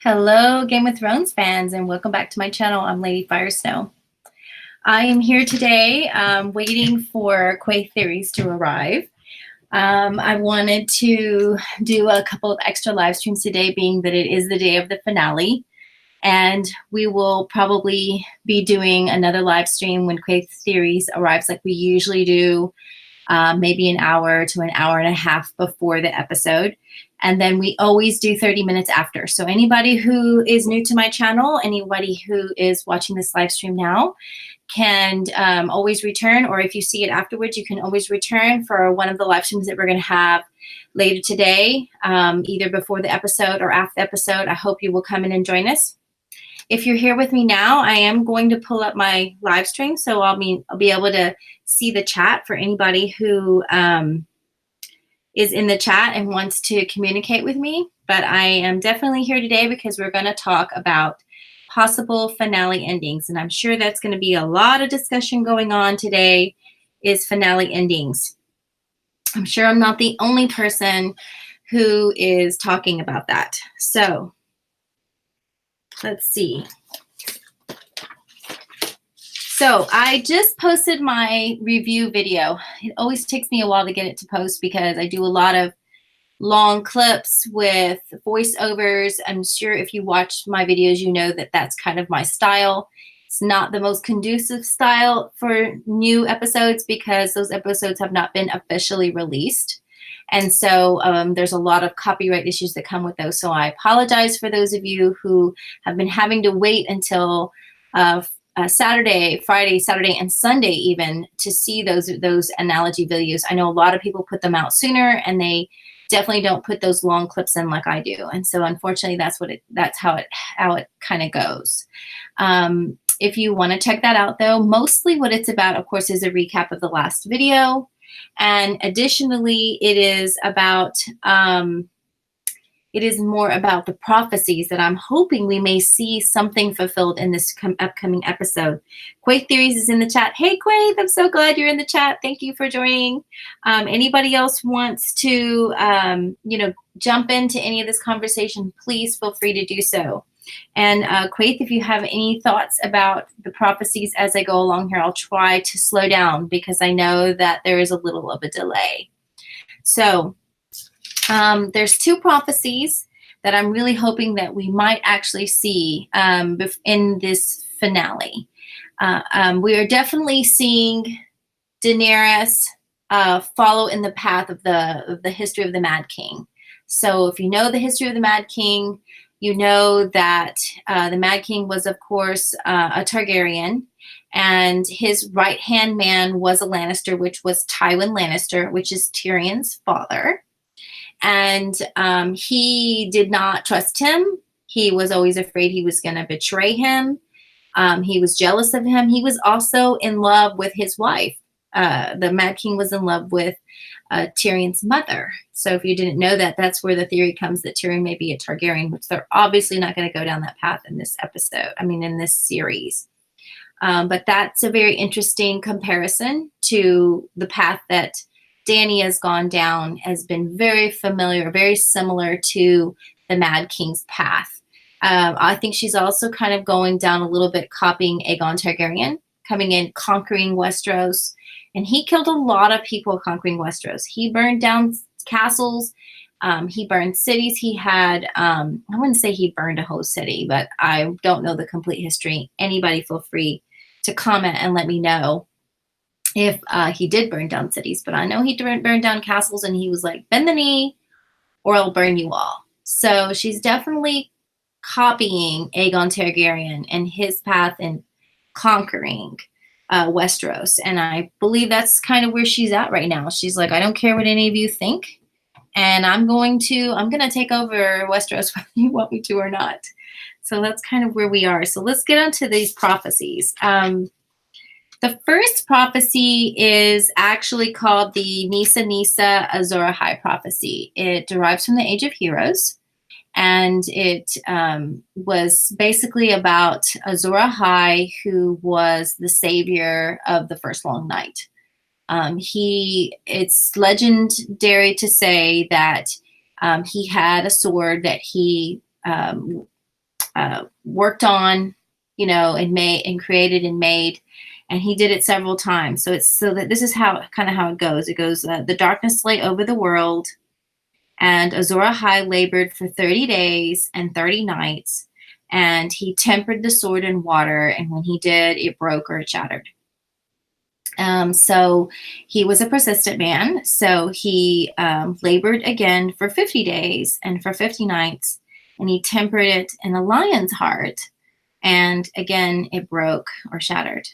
Hello, Game of Thrones fans, and welcome back to my channel. I'm Lady Firesnow. I am here today waiting for Quay Theories to arrive. I wanted to do a couple of extra live streams today, being that it is the day of the finale. And we will probably be doing another live stream when Quay Theories arrives like we usually do, maybe an hour to an hour and a half before the episode. And then we always do 30 minutes after. So anybody who is new to my channel, anybody who is watching this live stream now can always return, or if you see it afterwards, you can always return for one of the live streams that we're going to have later today, either before the episode or after the episode. I hope you will come in and join us. If you're here with me now, I am going to pull up my live stream, so I'll be able to see the chat for anybody who is in the chat and wants to communicate with me. But I am definitely here today because we're going to talk about possible finale endings, and I'm sure that's going to be a lot of discussion going on today, is finale endings. I'm sure I'm not the only person who is talking about that. So let's see. So I just posted my review video. It always takes me a while to get it to post because I do a lot of long clips with voiceovers. I'm sure if you watch my videos, you know that that's kind of my style. It's not the most conducive style for new episodes because those episodes have not been officially released. And so there's a lot of copyright issues that come with those. So I apologize for those of you who have been having to wait until Saturday, Friday, Saturday, and Sunday even to see those analogy videos. I know a lot of people put them out sooner, and they definitely don't put those long clips in like I do. And so unfortunately, that's how it kind of goes. If you want to check that out, though, mostly what it's about, of course, is a recap of the last video. And additionally, it is more about the prophecies that I'm hoping we may see something fulfilled in this upcoming episode. Quay Theories is in the chat. Hey, Quay, I'm so glad you're in the chat. Thank you for joining. Anybody else wants to, jump into any of this conversation, please feel free to do so. And Quaith, if you have any thoughts about the prophecies as I go along here, I'll try to slow down because I know that there is a little of a delay. So there's two prophecies that I'm really hoping that we might actually see in this finale. We are definitely seeing Daenerys follow in the path of the history of the Mad King. So if you know the history of the Mad King, you know that the Mad King was, of course, a Targaryen, and his right-hand man was a Lannister, which was Tywin Lannister, which is Tyrion's father. And he did not trust him. He was always afraid he was going to betray him. He was jealous of him. He was also in love with his wife. The Mad King was in love with Tyrion's mother. So if you didn't know that, that's where the theory comes that Tyrion may be a Targaryen, which they're obviously not going to go down that path in this episode. In this series. But that's a very interesting comparison to the path that Dany has gone down, has been very familiar, very similar to the Mad King's path. I think she's also kind of going down a little bit, copying Aegon Targaryen, coming in, conquering Westeros. And he killed a lot of people conquering Westeros. He burned down castles. He burned cities. He had, I wouldn't say he burned a whole city, but I don't know the complete history. Anybody feel free to comment and let me know if he did burn down cities. But I know he burned down castles, and he was like, bend the knee or I'll burn you all. So she's definitely copying Aegon Targaryen and his path in conquering Westeros. And I believe that's kind of where she's at right now. She's like, I don't care what any of you think, and I'm going to take over Westeros whether you want me to or not. So that's kind of where we are. So let's get onto these prophecies. The first prophecy is actually called the Nisa Nisa Azor Ahai prophecy. It derives from the Age of Heroes, and it was basically about Azor Ahai, who was the savior of the First Long Night. It's legendary to say that he had a sword that he worked on, and made and created and made. And he did it several times. So that this is how it goes. It goes, the darkness lay over the world, and Azor Ahai labored for 30 days and 30 nights, and he tempered the sword in water, and when he did, it broke or it shattered. So he was a persistent man. So he labored again for 50 days and for 50 nights, and he tempered it in a lion's heart, and again, it broke or shattered.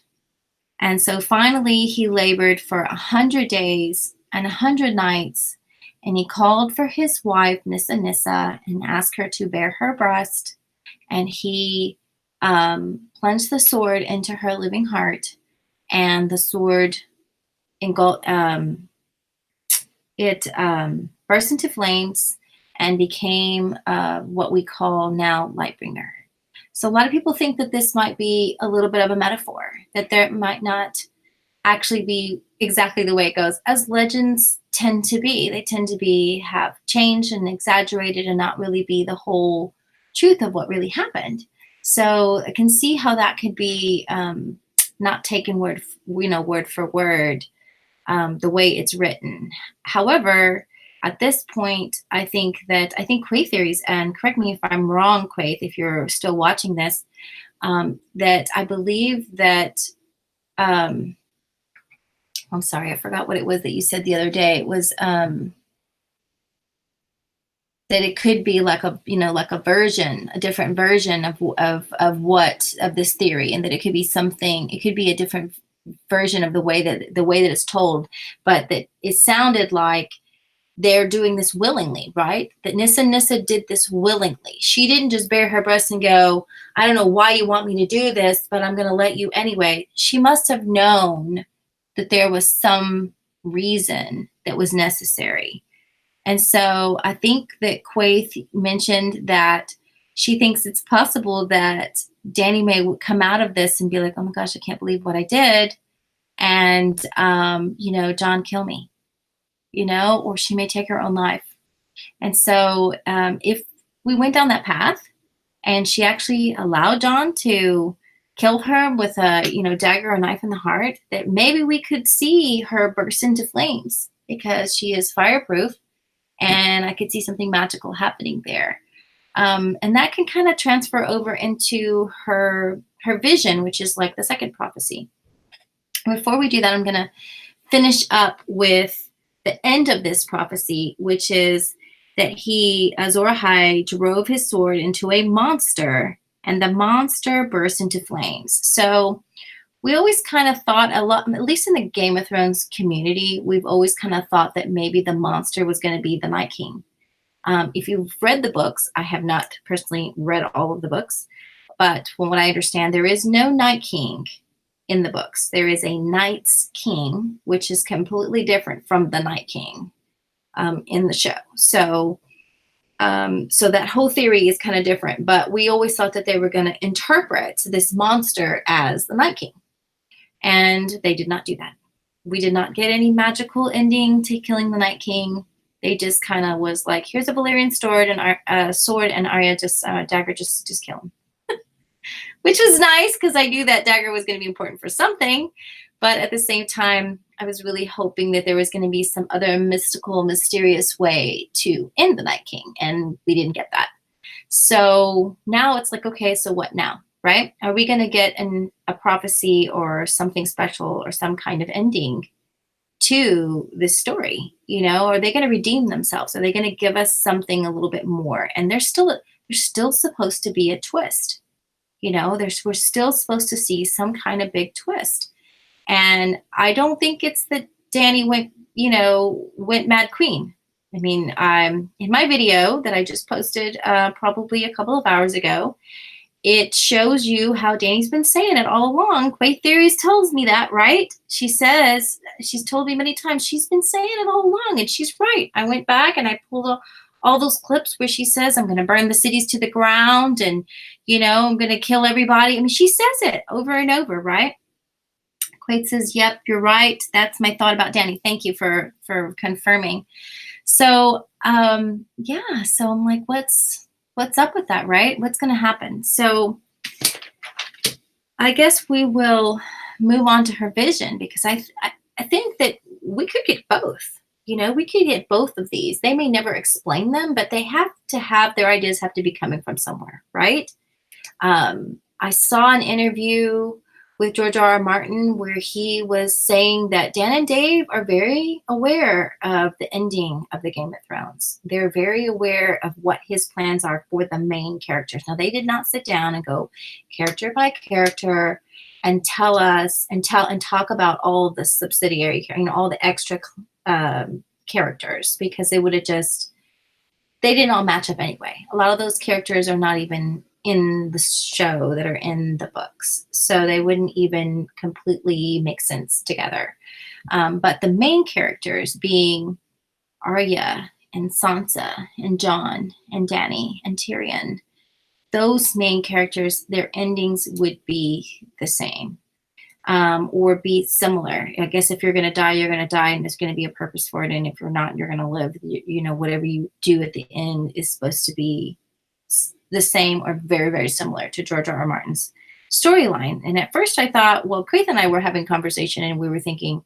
And so finally, he labored for 100 days and 100 nights, and he called for his wife, Nissa, and asked her to bear her breast. And he plunged the sword into her living heart, and the sword burst into flames and became what we call now Lightbringer. So a lot of people think that this might be a little bit of a metaphor, that there might not actually be exactly the way it goes, as legends tend to be. They tend to have changed and exaggerated and not really be the whole truth of what really happened. So I can see how that could be not taken word for word, the way it's written. However, at this point, I think Quaith theories, and correct me if I'm wrong, Quaith, if you're still watching this, that I believe that, I'm sorry, I forgot what it was that you said the other day. It was that it could be like a different version of this theory, and that it could be a different version of the way that it's told, but that it sounded like they're doing this willingly, right? That Nissa did this willingly. She didn't just bare her breast and go, I don't know why you want me to do this, but I'm going to let you anyway. She must have known that there was some reason that was necessary. And so I think that Quaith mentioned that she thinks it's possible that Danny may come out of this and be like, oh my gosh, I can't believe what I did. And, John, kill me. Or she may take her own life. And so if we went down that path and she actually allowed John to kill her with a, dagger or knife in the heart, that maybe we could see her burst into flames because she is fireproof, and I could see something magical happening there. And that can kind of transfer over into her vision, which is like the second prophecy. Before we do that, I'm going to finish up with the end of this prophecy, which is that Azor Ahai drove his sword into a monster, and the monster burst into flames. So we always kind of thought a lot, at least in the Game of Thrones community, we've always kind of thought that maybe the monster was going to be the Night King. If you've read the books, I have not personally read all of the books, but from what I understand, there is no Night King in the books. There is a Night's King, which is completely different from the Night King in the show. So that whole theory is kind of different, but we always thought that they were going to interpret this monster as the Night King, and they did not do that. We did not get any magical ending to killing the Night King. They just kind of was like, here's a Valyrian sword, and Arya just dagger, just kill him. Which was nice because I knew that dagger was going to be important for something. But at the same time, I was really hoping that there was going to be some other mystical, mysterious way to end the Night King. And we didn't get that. So now it's like, okay, so what now, right? Are we going to get a prophecy or something special or some kind of ending to this story? Are they going to redeem themselves? Are they going to give us something a little bit more? And there's still supposed to be a twist. We're still supposed to see some kind of big twist. And I don't think it's that Danny went Mad Queen. I mean, in my video that I just posted probably a couple of hours ago, it shows you how Danny's been saying it all along. Quaith Theories tells me that, right? She says, she's told me many times, she's been saying it all along, and she's right. I went back and I pulled all those clips where she says, I'm going to burn the cities to the ground, and, I'm going to kill everybody. I mean, she says it over and over, right? Quaid says, yep, you're right. That's my thought about Danny. Thank you for confirming. So, so I'm like, what's what's up with that, right? What's going to happen? So I guess we will move on to her vision, because I think that we could get both. You know, we could get both of these. They may never explain them, but they have to have, their ideas have to be coming from somewhere, right? I saw an interview with George R.R. Martin where he was saying that Dan and Dave are very aware of the ending of the Game of Thrones. They're very aware of what his plans are for the main characters. Now, they did not sit down and go character by character and tell us and talk about all of the subsidiary, all the extra characters, because they would have just, they didn't all match up anyway. A lot of those characters are not even in the show that are in the books, so they wouldn't even completely make sense together. But the main characters being Arya and Sansa and Jon and Dany and Tyrion, those main characters, their endings would be the same, or be similar. I guess if you're going to die, you're going to die, and there's going to be a purpose for it. And if you're not, you're going to live. Whatever you do at the end is supposed to be the same or very, very similar to George R.R. Martin's storyline. And at first I thought, well, Quaith and I were having a conversation and we were thinking,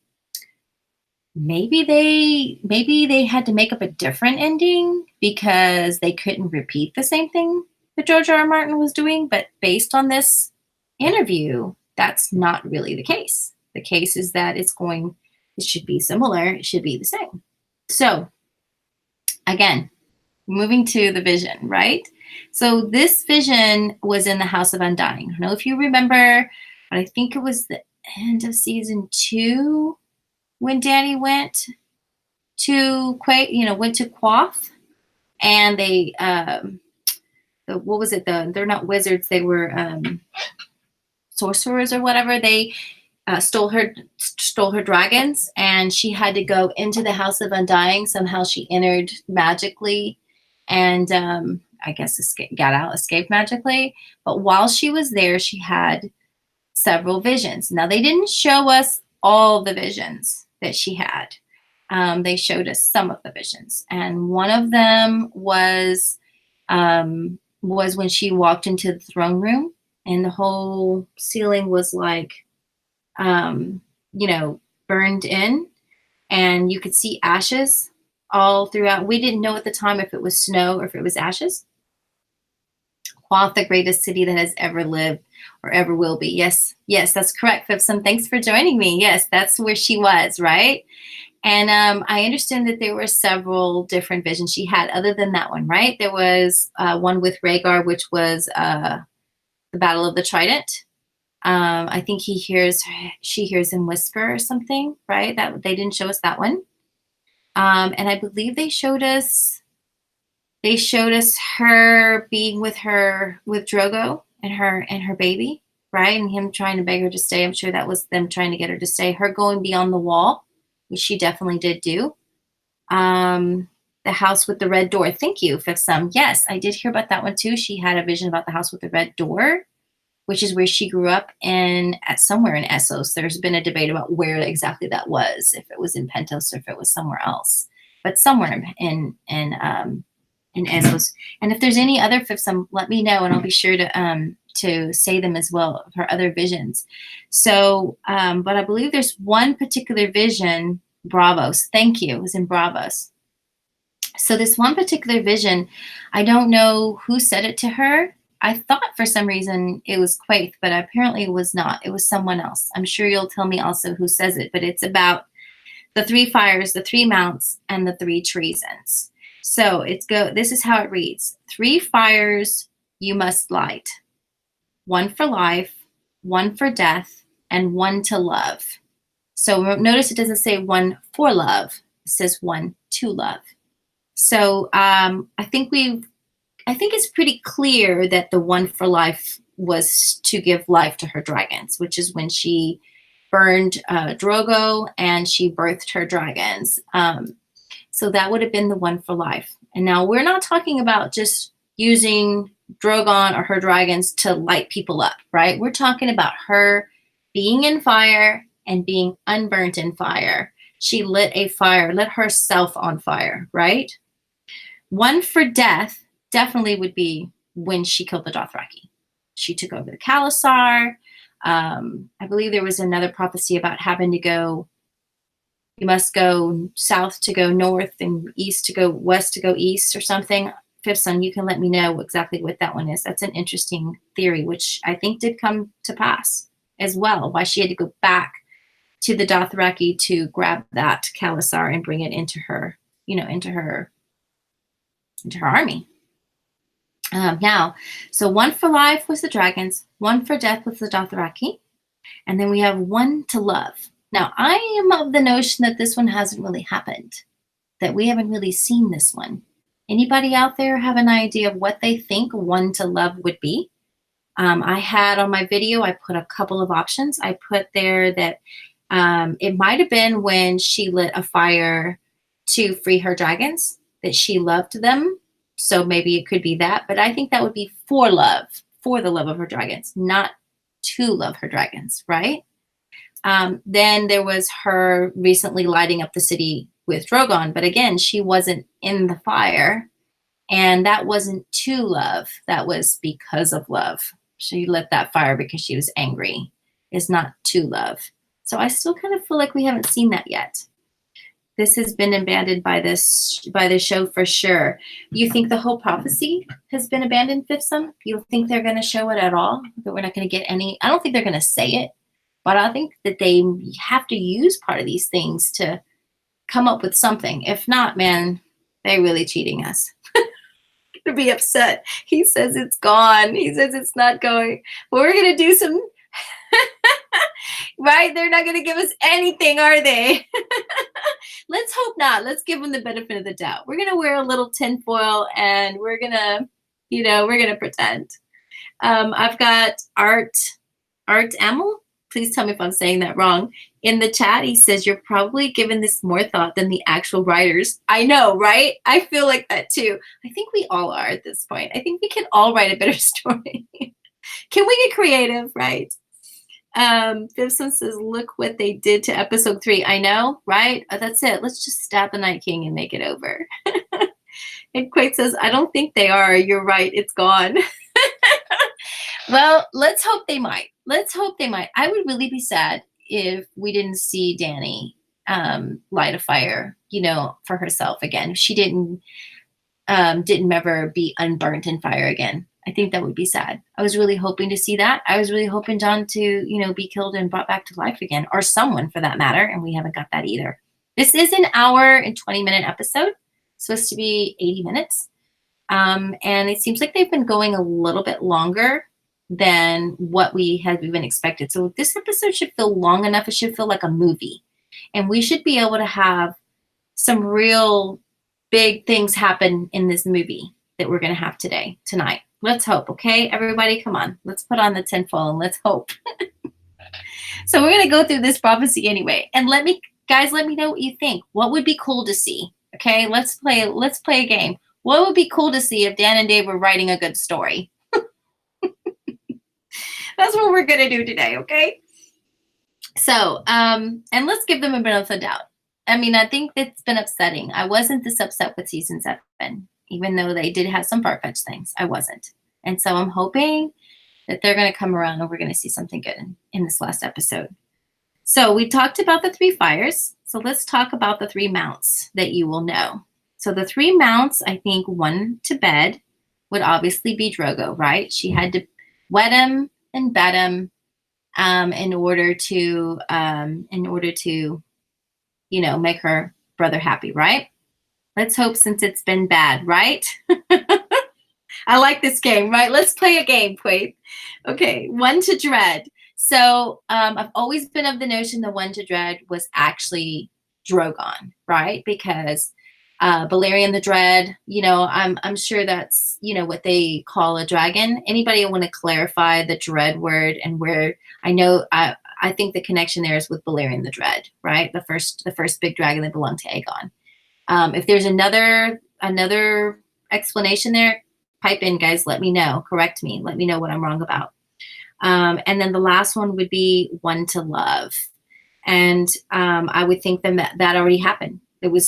maybe they had to make up a different ending because they couldn't repeat the same thing that George R.R. Martin was doing. But based on this interview, that's not really the case. The case is that it should be similar. It should be the same. So again, moving to the vision, right? So this vision was in the House of Undying. I don't know if you remember, but I think it was the end of season 2 when Dany went to Quoth, and they what was it? They're not wizards. They were sorcerers or whatever. They stole her dragons, and she had to go into the House of Undying. Somehow she entered magically, and I guess escaped magically. But while she was there, she had several visions. Now, they didn't show us all the visions that she had. They showed us some of the visions, and one of them was when she walked into the throne room, and the whole ceiling was like, burned in, and you could see ashes all throughout. We didn't know at the time if it was snow or if it was ashes. Quoth, the greatest city that has ever lived or ever will be. Yes, that's correct, Fipsum. Thanks for joining me. Yes, that's where she was, right? And I understand that there were several different visions she had other than that one, right? There was one with Rhaegar, which was the Battle of the Trident. I think she hears him whisper or something, right? That they didn't show us that one. And I believe they showed us her being with Drogo and her baby, right? And him trying to beg her to stay. I'm sure that was them trying to get her to stay. Her going beyond the wall, which she definitely did do. The house with the red door. Thank you, Fifsum. Yes, I did hear about that one too. She had a vision about the house with the red door, which is where she grew up somewhere in Essos. There's been a debate about where exactly that was, if it was in Pentos or if it was somewhere else, but somewhere in Essos. And if there's any other Fifsum, let me know, and I'll be sure to say them as well, her other visions. So, but I believe there's one particular vision, Bravos. Thank you. It was in Bravos. So this one particular vision, I don't know who said it to her. I thought for some reason it was Quaith, but apparently it was not. It was someone else. I'm sure you'll tell me also who says it, but it's about the 3 fires, the 3 mounts, and the 3 treasons. So this is how it reads. 3 fires you must light. 1 for life, 1 for death, and 1 to love. So notice it doesn't say 1 for love. It says 1 to love. So I think it's pretty clear that the 1 for life was to give life to her dragons, which is when she burned Drogo and she birthed her dragons. So that would have been the 1 for life. And now we're not talking about just using Drogon or her dragons to light people up, right? We're talking about her being in fire and being unburnt in fire. She lit herself on fire, right? 1 for death definitely would be when she killed the Dothraki. She took over the Khalasar. I believe there was another prophecy about having to go, you must go south to go north and east to go west to go east or something. Fifth Son, you can let me know exactly what that one is. That's an interesting theory, which I think did come to pass as well, why she had to go back to the Dothraki to grab that Khalasar and bring it into her, into her army. Now, so one for life was the dragons, one for death was the Dothraki, and then we have one to love. Now, I am of the notion that this one hasn't really happened, that we haven't really seen this one. Anybody out there have an idea of what they think one to love would be? I had on my video, I put a couple of options. I put there that it might have been when she lit a fire to free her dragons, that she loved them. So maybe it could be that, but I think that would be for love, for the love of her dragons, not to love her dragons, right? Then there was her recently lighting up the city with Drogon, but again, she wasn't in the fire, and that wasn't to love. That was because of love. She lit that fire because she was angry. It's not to love. So I still kind of feel like we haven't seen that yet. This has been abandoned by the show for sure. You think the whole prophecy has been abandoned, Fifth Son? You think they're going to show it at all? That we're not going to get any? I don't think they're going to say it, but I think that they have to use part of these things to come up with something. If not, man, they're really cheating us. To be upset. He says it's gone. He says it's not going. But we're going to do some, right? They're not going to give us anything, are they? Let's hope not. Let's give them the benefit of the doubt. We're going to wear a little tinfoil and we're going to, we're going to pretend. I've got Art Amel. Please tell me if I'm saying that wrong. In the chat, he says, you're probably giving this more thought than the actual writers. I know, right? I feel like that too. I think we all are at this point. I think we can all write a better story. Can we get creative, right? Gibson says, look what they did to episode 3. I know, right? That's it. Let's just stab the Night King and make it over. And Quake says, I don't think they are. You're right. It's gone. Well, let's hope they might. Let's hope they might. I would really be sad if we didn't see Dany light a fire, for herself again. She didn't ever be unburnt in fire again. I think that would be sad. I was really hoping to see that. I was really hoping Jon to, be killed and brought back to life again, or someone for that matter, and we haven't got that either. This is an hour and 20-minute episode, supposed to be 80 minutes. And it seems like they've been going a little bit longer than what we had even expected. So this episode should feel long enough. It should feel like a movie. And we should be able to have some real big things happen in this movie that we're going to have tonight. Let's hope, okay? Everybody, come on. Let's put on the tinfoil and let's hope. So we're going to go through this prophecy anyway. And let me know what you think. What would be cool to see? Okay, let's play a game. What would be cool to see if Dan and Dave were writing a good story? That's what we're going to do today, okay? So, and let's give them a bit of a doubt. I mean, I think it's been upsetting. I wasn't this upset with season 7, even though they did have some far-fetched things. I wasn't. And so I'm hoping that they're going to come around and we're going to see something good in this last episode. So we talked about the 3 fires. So let's talk about the 3 mounts that you will know. So the 3 mounts, I think one to bed would obviously be Drogo, right? She had to wet him and bet him in order to make her brother happy, right? Let's hope, since it's been bad, right? I like this game, right? Let's play a game, Quaid. Okay, one to dread. So I've always been of the notion the one to dread was actually Drogon, right? Because Balerion the Dread, I'm sure that's, what they call a dragon. Anybody want to clarify the dread word and where? I think the connection there is with Balerion the Dread, right? The first big dragon that belonged to Aegon. If there's another explanation there, pipe in, guys. Let me know. Correct me. Let me know what I'm wrong about. And then the last one would be one to love. And I would think that already happened.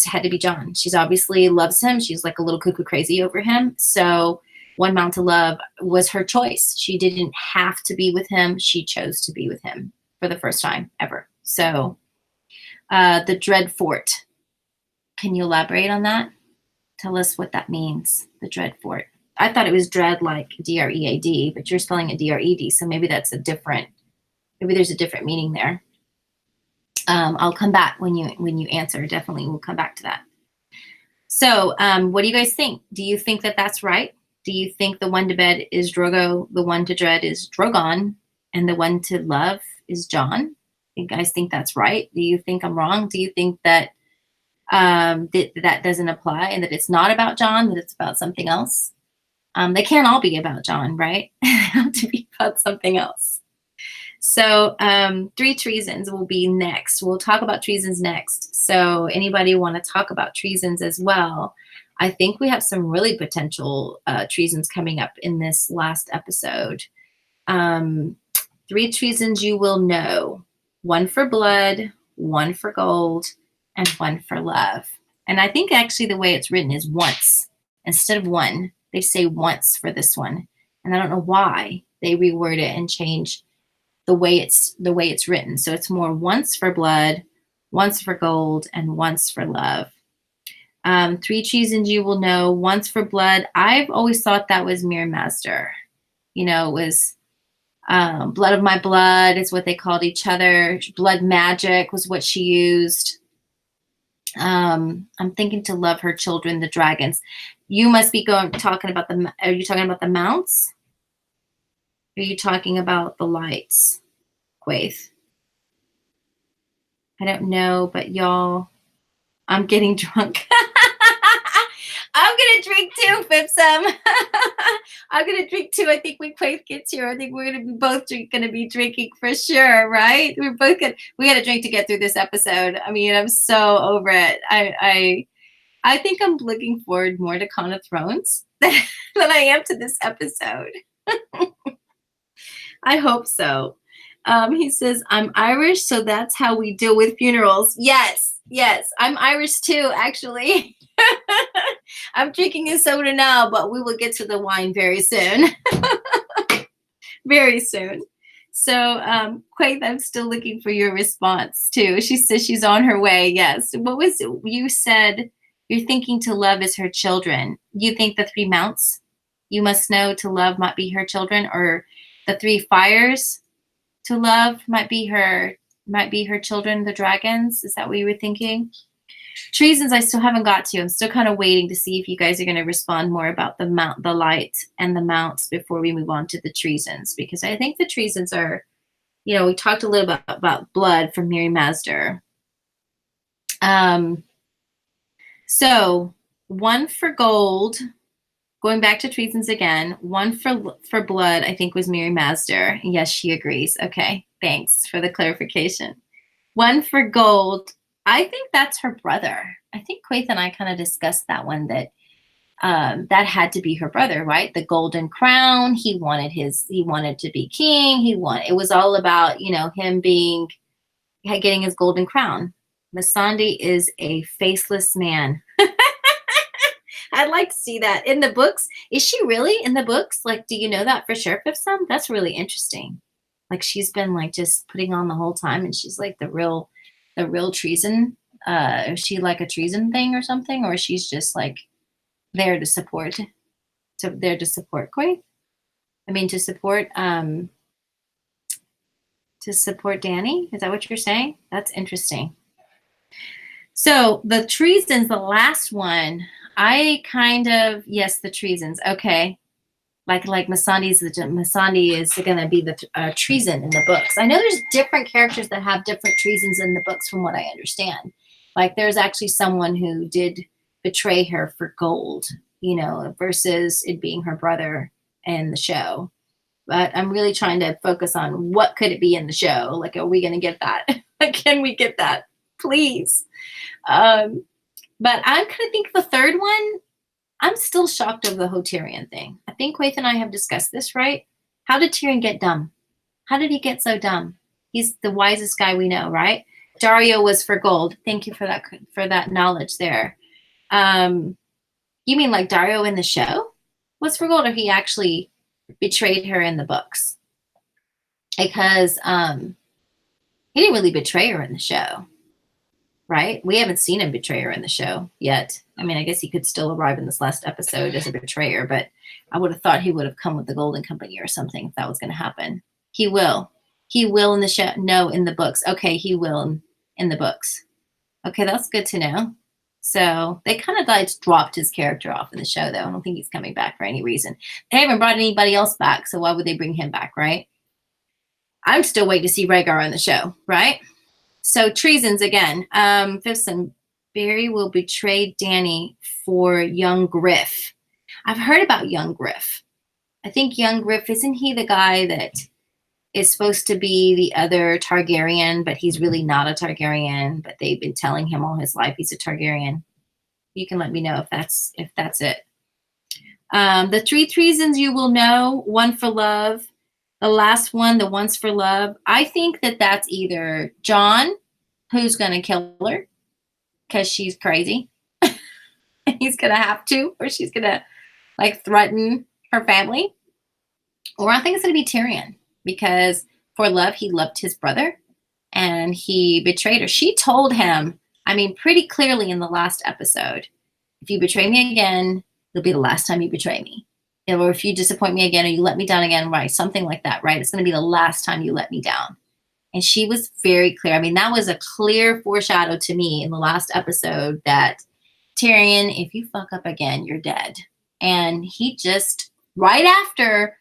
had to be John. She's obviously loves him. She's like a little cuckoo crazy over him. So One Mount to Love was her choice. She didn't have to be with him. She chose to be with him for the first time ever. So the Dread Fort. Can you elaborate on that? Tell us what that means, the Dread Fort. I thought it was dread like D-R-E-A-D, but you're spelling it D-R-E-D, so maybe that's maybe there's a different meaning there. I'll come back when you answer. Definitely, we'll come back to that. So what do you guys think? Do you think that that's right? Do you think the one to bed is Drogo, the one to dread is Drogon, and the one to love is John? You guys think that's right? Do you think I'm wrong? Do you think that that doesn't apply and that it's not about John, that it's about something else? They can't all be about John, right? They have to be about something else. So 3 treasons will be next. We'll talk about treasons next. So anybody want to talk about treasons as well? I think we have some really potential treasons coming up in this last episode. 3 treasons you will know. 1 for blood, 1 for gold, and 1 for love. And I think actually the way it's written is once. Instead of 1, they say once for this one. And I don't know why they reword it and change the way it's written. So it's more once for blood, once for gold, and once for love. 3 treasons you will know. Once for blood. I've always thought that was Mirror Master. You know, it was blood of my blood is what they called each other. Blood magic was what she used. I'm thinking to love her children, the dragons. You must be talking about are you talking about the mounts? Are you talking about the lights, Quaith? I don't know, but y'all, I'm getting drunk. I'm going to drink too, Fipsum. I'm going to drink too. I think when Quaith gets here, I think we're going to be both going to be drinking for sure, right? We're both going to, we got to drink to get through this episode. I mean, I'm so over it. I think I'm looking forward more to Con of Thrones than I am to this episode. I hope so. He says, I'm Irish, so that's how we deal with funerals. Yes, I'm Irish too, actually. I'm drinking a soda now, but we will get to the wine very soon. Very soon. So, Quaith, I'm still looking for your response too. She says she's on her way. Yes. What was it? You said you're thinking to love is her children. You think the 3 mounts you must know to love might be her children, or the 3 fires to love might be her children, the dragons? Is that what you were thinking? Treasons I still haven't got to. I'm still kind of waiting to see if you guys are going to respond more about the light and the mounts before we move on to the treasons, because I think the treasons are, you know, we talked a little bit about blood from Mirror Master. So 1 for gold, going back to treasons again, 1 for blood, I think was Mirror Master. Yes, she agrees. Okay, thanks for the clarification. 1 for gold, I think that's her brother. I think Quaith and I kind of discussed that one, that that had to be her brother, right? The golden crown. He wanted to be king. It was all about, you know, him getting his golden crown. Missandei is a faceless man. I'd like to see that in the books. Is she really in the books? Like, do you know that for sure, Fifsum? That's really interesting. Like, she's been like just putting on the whole time, and she's like the real treason. Is she like a treason thing or something, or she's just like there to support Quaith? I mean, to support Dany? Is that what you're saying? That's interesting. So the treasons, the last one, yes, the treasons. Okay. Like Missandei is going to be the treason in the books. I know there's different characters that have different treasons in the books from what I understand. Like there's actually someone who did betray her for gold, you know, versus it being her brother in the show. But I'm really trying to focus on what could it be in the show. Like, are we going to get that? Can we get that? Please. But I'm kind of think the third one, I'm still shocked over the whole Tyrion thing. I think Quaith and I have discussed this, right? How did Tyrion get dumb? How did he get so dumb? He's the wisest guy we know, right? Dario was for gold. Thank you for that knowledge there. You mean like Dario in the show was for gold, or he actually betrayed her in the books? Because he didn't really betray her in the show, right? We haven't seen him betray her in the show yet. I mean, I guess he could still arrive in this last episode as a betrayer, but I would have thought he would have come with the Golden Company or something if that was going to happen. He will. He will in the show. No, in the books. Okay, he will in the books. Okay, that's good to know. So they kind of like dropped his character off in the show, though. I don't think he's coming back for any reason. They haven't brought anybody else back, so why would they bring him back, right? I'm still waiting to see Rhaegar on the show, right? So treasons again. Fifthson, Barry will betray Dany for young Griff. I've heard about young Griff. I think young Griff, isn't he the guy that is supposed to be the other Targaryen, but he's really not a Targaryen, but they've been telling him all his life he's a Targaryen. You can let me know if that's it. The three treasons you will know, one for love. The last one, the once for love. I think that that's either John, who's going to kill her because she's crazy. He's going to have to, or she's going to like threaten her family. Or I think it's going to be Tyrion, because for love, he loved his brother and he betrayed her. She told him, I mean, pretty clearly in the last episode, if you betray me again, it'll be the last time you betray me. Or if you disappoint me again or you let me down again, right? Something like that, right? It's going to be the last time you let me down. And she was very clear. I mean, that was a clear foreshadow to me in the last episode that Tyrion, if you fuck up again, you're dead. And he just, right after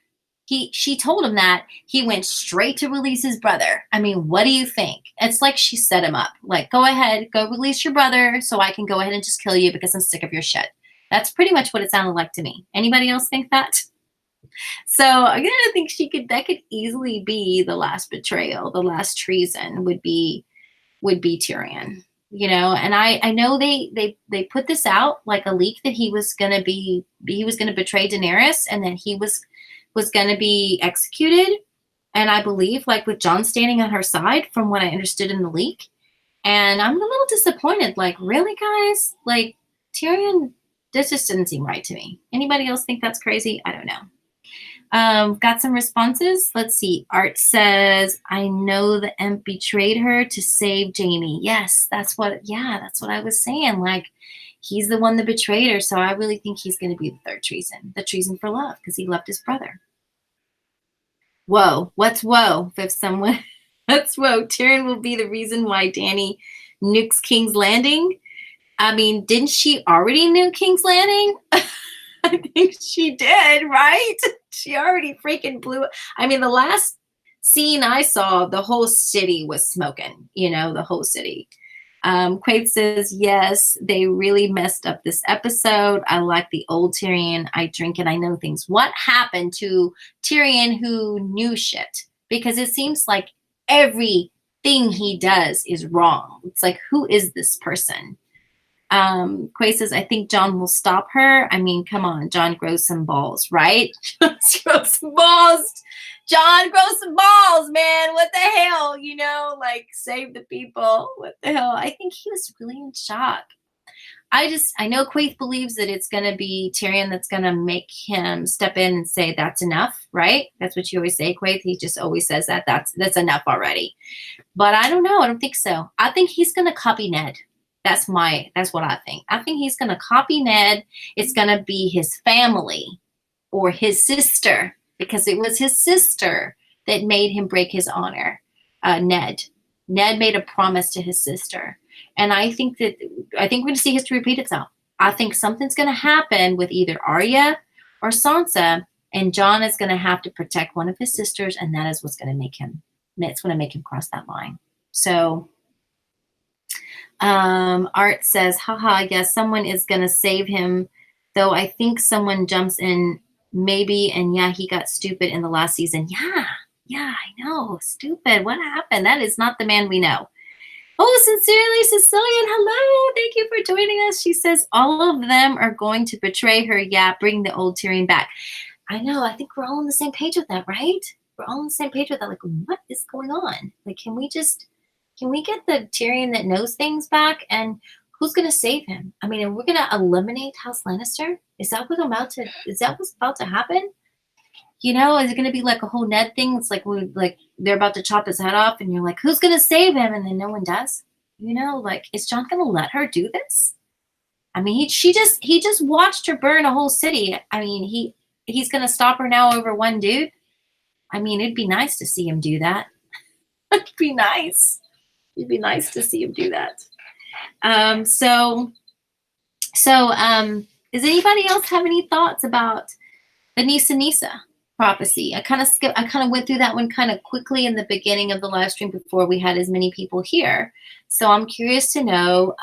she told him that, he went straight to release his brother. I mean, what do you think? It's like she set him up. Like, go ahead, go release your brother so I can go ahead and just kill you because I'm sick of your shit. That's pretty much what it sounded like to me. Anybody else think that? So I'm gonna think that could easily be the last betrayal, the last treason would be Tyrion. You know, and I know they put this out like a leak that he was gonna betray Daenerys and that he was gonna be executed. And I believe like with Jon standing on her side from what I understood in the leak. And I'm a little disappointed. Like, really, guys? Like, Tyrion, this just didn't seem right to me. Anybody else think that's crazy? I don't know. Got some responses. Let's see. Art says, I know the imp betrayed her to save Jaime. Yes, that's what I was saying. Like, he's the one that betrayed her. So I really think he's going to be the third treason, the treason for love, because he loved his brother. Whoa. What's whoa? If someone, that's whoa. Tyrion will be the reason why Dany nukes King's Landing. I mean, didn't she already nuke King's Landing? I think she did, right? She already freaking blew. I mean, the last scene I saw, the whole city was smoking, the whole city. Quaid says, yes, they really messed up this episode. I like the old Tyrion. I drink and I know things. What happened to Tyrion who knew shit? Because it seems like everything he does is wrong. It's like, who is this person? Quay says, I think John will stop her. I mean, come on, John grows some balls, right? Grows some balls. John grows some balls, man. What the hell? Like save the people. What the hell? I think he was really in shock. I know Quaith believes that it's going to be Tyrion that's going to make him step in and say, that's enough, right? That's what you always say, Quaith. He just always says that's enough already. But I don't know. I don't think so. I think he's going to copy Ned. That's what I think. I think he's going to copy Ned. It's going to be his family or his sister, because it was his sister that made him break his honor. Ned made a promise to his sister. And I think we're going to see history repeat itself. I think something's going to happen with either Arya or Sansa, and Jon is going to have to protect one of his sisters, and that is what's going to make him cross that line. So Art says, haha, I guess someone is going to save him, though I think someone jumps in maybe, and yeah, he got stupid in the last season. Yeah, I know. Stupid. What happened? That is not the man we know. Oh, sincerely, Sicilian, hello. Thank you for joining us. She says, all of them are going to betray her. Yeah, bring the old Tyrion back. I know. I think we're all on the same page with that, right? We're all on the same page with that. Like, what is going on? Like, can we just Can we get the Tyrion that knows things back? And who's going to save him? I mean, are we going to eliminate House Lannister? Is that what's about to happen? Is it going to be like a whole Ned thing? It's like they're about to chop his head off, and you're like, who's going to save him? And then no one does. Like, is Jon going to let her do this? I mean, he just watched her burn a whole city. I mean, he's going to stop her now over one dude. I mean, it'd be nice to see him do that. It'd be nice. It'd be nice to see him do that. Does anybody else have any thoughts about the Nisa prophecy? I kind of went through that one kind of quickly in the beginning of the live stream before we had as many people here. So I'm curious to know,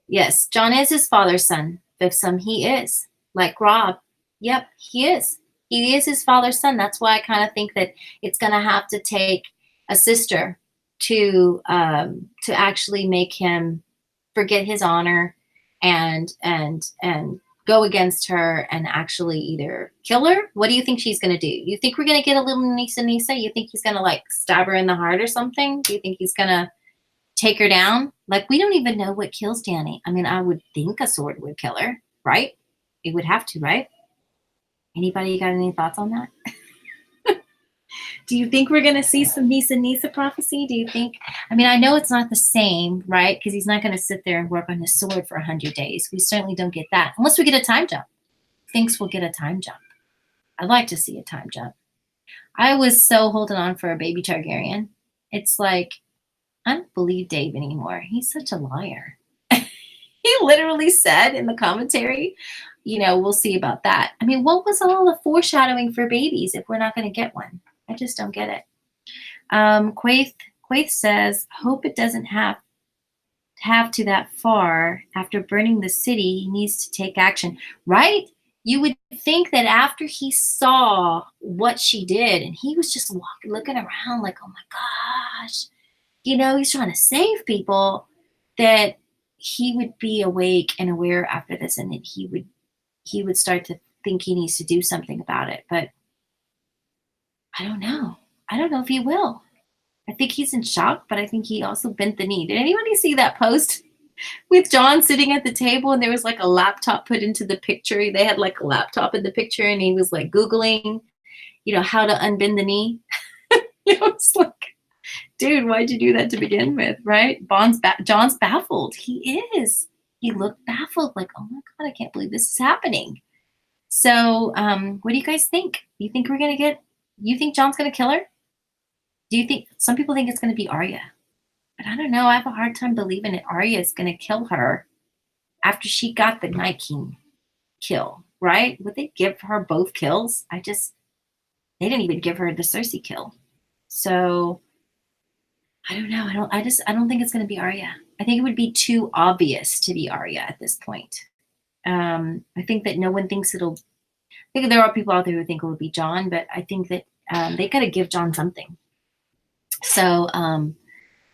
yes, Jon is his father's son. Fifth son, he is. Like Rob. Yep, he is. He is his father's son. That's why I kind of think that it's going to have to take a sister to actually make him forget his honor and go against her and actually either kill her. What do you think she's going to do? You think we're going to get a little Nisa? You think he's going to like stab her in the heart or something? Do you think he's going to take her down? Like, we don't even know what kills Dany. I mean, I would think a sword would kill her, right? It would have to, right? Anybody got any thoughts on that? Do you think we're going to see some Nisa prophecy? Do you think? I mean, I know it's not the same, right? Because he's not going to sit there and work on his sword for 100 days. We certainly don't get that. Unless we get a time jump. Thinks we'll get a time jump. I'd like to see a time jump. I was so holding on for a baby Targaryen. It's like, I don't believe Dave anymore. He's such a liar. He literally said in the commentary, we'll see about that. I mean, what was all the foreshadowing for babies if we're not going to get one? I just don't get it. Quaith says, hope it doesn't have to that far. After burning the city, he needs to take action. Right? You would think that after he saw what she did, and he was just looking around like, oh my gosh, he's trying to save people, that he would be awake and aware after this, and that he would start to think he needs to do something about it. But I don't know. I don't know if he will. I think he's in shock, but I think he also bent the knee. Did anybody see that post with Jon sitting at the table and there was like a laptop put into the picture? They had like a laptop in the picture and he was like Googling, how to unbend the knee. It's like, dude, why'd you do that to begin with, right? Jon's baffled. He is. He looked baffled, like, oh my God, I can't believe this is happening. So what do you guys think? You think Jon's going to kill her? Do you think, some people think it's going to be Arya, but I don't know. I have a hard time believing that Arya is going to kill her after she got the Night King kill, right? Would they give her both kills? They didn't even give her the Cersei kill. So I don't know. I don't think it's going to be Arya. I think it would be too obvious to be Arya at this point. I think that no one thinks I think there are people out there who think it would be Jon, but I think that they got to give Jon something. So,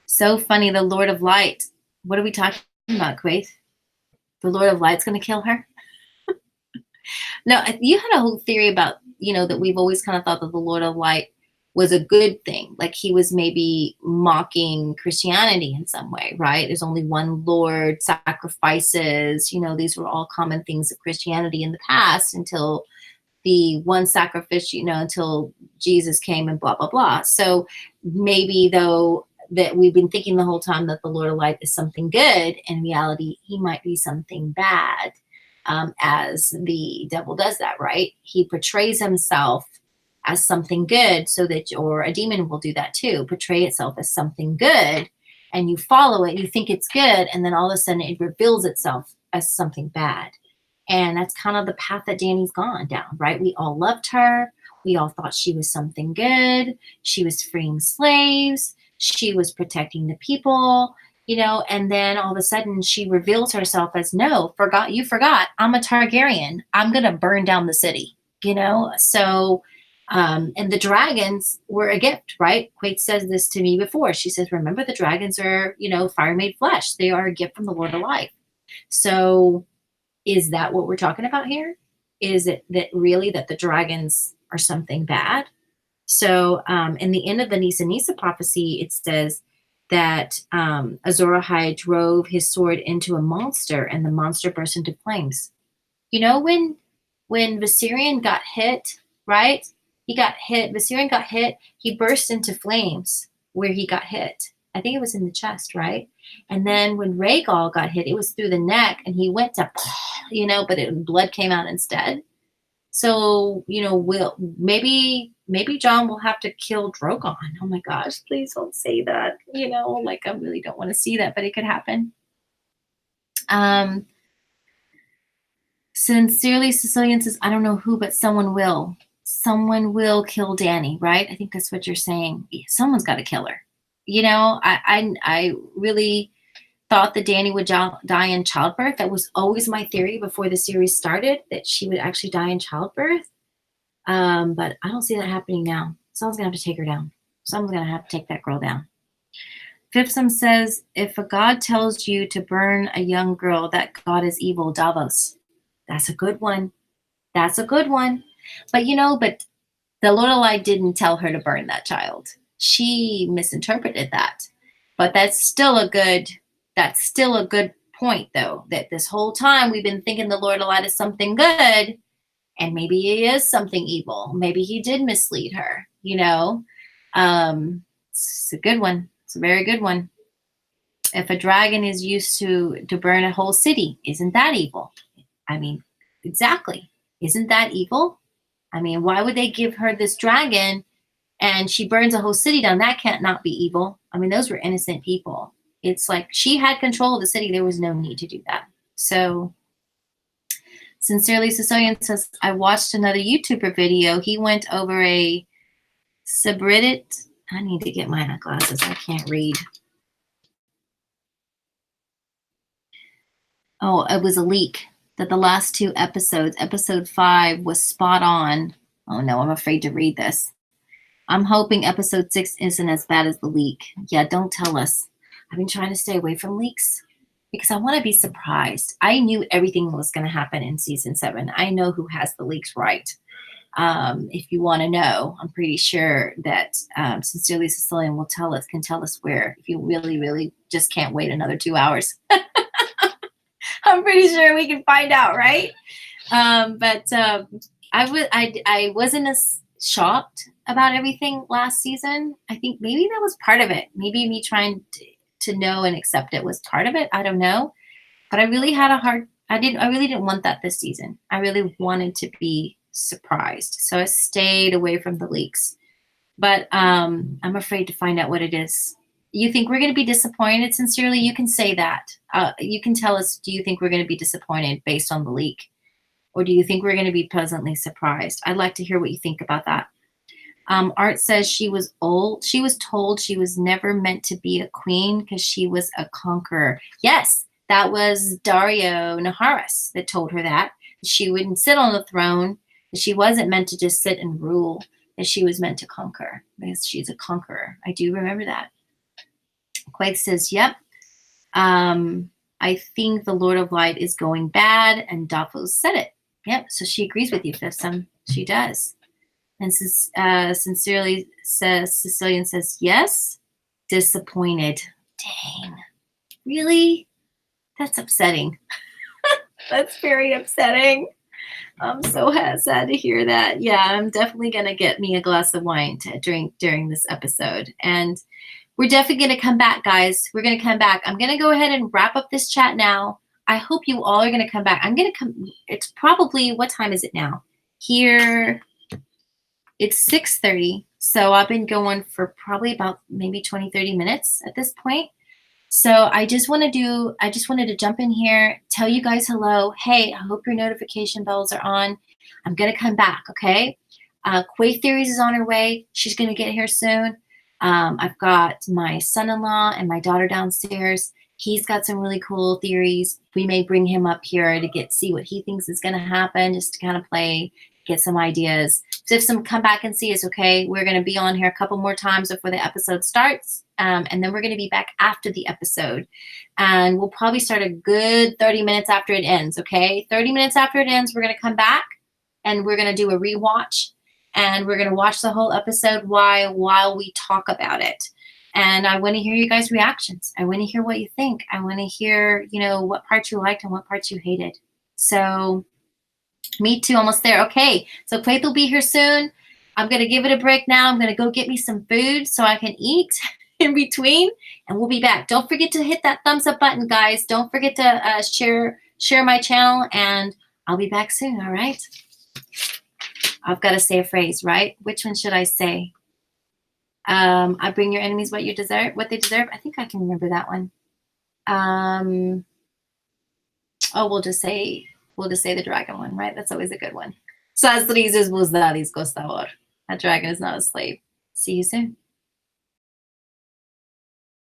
so funny. The Lord of Light. What are we talking about, Quaith? The Lord of Light's going to kill her? No, you had a whole theory about, that we've always kind of thought that the Lord of Light was a good thing. Like he was maybe mocking Christianity in some way, right? There's only one Lord, sacrifices, these were all common things of Christianity in the past until the one sacrifice, until Jesus came and blah, blah, blah. So maybe though that we've been thinking the whole time that the Lord of Light is something good, in reality, he might be something bad, as the devil does that, right? He portrays himself as something good or a demon will do that too, portray itself as something good, and you follow it, you think it's good, and then all of a sudden it reveals itself as something bad. And that's kind of the path that Dany's gone down, right? We all loved her. We all thought she was something good. She was freeing slaves. She was protecting the people, and then all of a sudden she reveals herself as, no, you forgot, I'm a Targaryen. I'm going to burn down the city, So, and the dragons were a gift, right? Quaid says this to me before. She says, remember, the dragons are, fire made flesh. They are a gift from the Lord of Life. So is that what we're talking about here? Is it that really that the dragons are something bad? So in the end of the Nisa prophecy, it says, that Azor Ahai drove his sword into a monster, and the monster burst into flames. You know, when Viserion got hit, right? He got hit. Viserion got hit. He burst into flames where he got hit. I think it was in the chest, right? And then when Rhaegal got hit, it was through the neck, and he went to, but blood came out instead. So, maybe John will have to kill Drogon. Oh my gosh, please don't say that. I really don't want to see that, but it could happen. Sincerely, Sicilian says, I don't know who, but someone will. Someone will kill Dany, right? I think that's what you're saying. Someone's got to kill her. I really thought that Dany would die in childbirth. That was always my theory before the series started, that she would actually die in childbirth. But I don't see that happening now. Someone's going to have to take her down. Someone's going to have to take that girl down. Fifthsome says, if a god tells you to burn a young girl, that god is evil. Davos. That's a good one. That's a good one. But the Lorelai didn't tell her to burn that child. She misinterpreted that. But that's still a good point, though, that this whole time we've been thinking the Lorelai is something good, and maybe he is something evil. Maybe he did mislead her, It's a good one. It's a very good one. If a dragon is used to burn a whole city, isn't that evil? I mean, exactly. Isn't that evil? I mean, why would they give her this dragon and she burns a whole city down? That can't not be evil. I mean, those were innocent people. It's like she had control of the city. There was no need to do that. So, Sincerely Sicilian says, I watched another YouTuber video. He went over a subreddit. I need to get my glasses. I can't read. Oh, it was a leak that the last two episodes, episode 5 was spot on. Oh no, I'm afraid to read this. I'm hoping episode 6 isn't as bad as the leak. Yeah, don't tell us. I've been trying to stay away from leaks because I want to be surprised. I knew everything was going to happen in season 7. I know who has the leaks right. If you want to know, I'm pretty sure that Sincerely Sicilian can tell us where, if you really, really just can't wait another 2 hours. I'm pretty sure we can find out, right? I wasn't as shocked about everything last season. I think maybe that was part of it. Maybe me trying to know and accept it was part of it. I don't know. But I really had I really didn't want that this season. I really wanted to be surprised. So I stayed away from the leaks. But I'm afraid to find out what it is. You think we're going to be disappointed? Sincerely, you can say that. You can tell us, do you think we're going to be disappointed based on the leak? Or do you think we're going to be pleasantly surprised? I'd like to hear what you think about that. Art says she was old. She was told she was never meant to be a queen because she was a conqueror. Yes, that was Dario Naharis that told her that. She wouldn't sit on the throne. That she wasn't meant to just sit and rule. That she was meant to conquer because she's a conqueror. I do remember that. Quake says, yep. I think the Lord of Light is going bad, and Davos said it. Yep, so she agrees with you, Fifthsome. She does. And Sincerely says, Sicilian says, yes. Disappointed. Dang. Really? That's upsetting. That's very upsetting. I'm so sad to hear that. Yeah, I'm definitely going to get me a glass of wine to drink during this episode. And we're definitely going to come back, guys. We're going to come back. I'm going to go ahead and wrap up this chat now. I hope you all are going to come back. I'm going to come. It's probably, what time is it now? Here, it's 6:30. So I've been going for probably about maybe 20, 30 minutes at this point. So I just wanted to jump in here, tell you guys hello. Hey, I hope your notification bells are on. I'm going to come back, okay? Quay Theories is on her way. She's going to get here soon. I've got my son-in-law and my daughter downstairs. He's got some really cool theories. We may bring him up here to see what he thinks is going to happen, just to kind of play, get some ideas. So if some come back and see us, okay, we're going to be on here a couple more times before the episode starts. And then we're going to be back after the episode. And we'll probably start a good 30 minutes after it ends, okay? 30 minutes after it ends, we're going to come back and we're going to do a rewatch. And we're going to watch the whole episode while we talk about it. And I want to hear you guys' reactions. I want to hear what you think. I want to hear, what parts you liked and what parts you hated. So me too, almost there. Okay, so Faith will be here soon. I'm going to give it a break now. I'm going to go get me some food so I can eat in between, and we'll be back. Don't forget to hit that thumbs up button, guys. Don't forget to share my channel, and I'll be back soon, all right? I've got to say a phrase, right? Which one should I say? I bring your enemies what they deserve. I think I can remember that one. We'll just say the dragon one, right? That's always a good one. That dragon is not a slave. See you soon.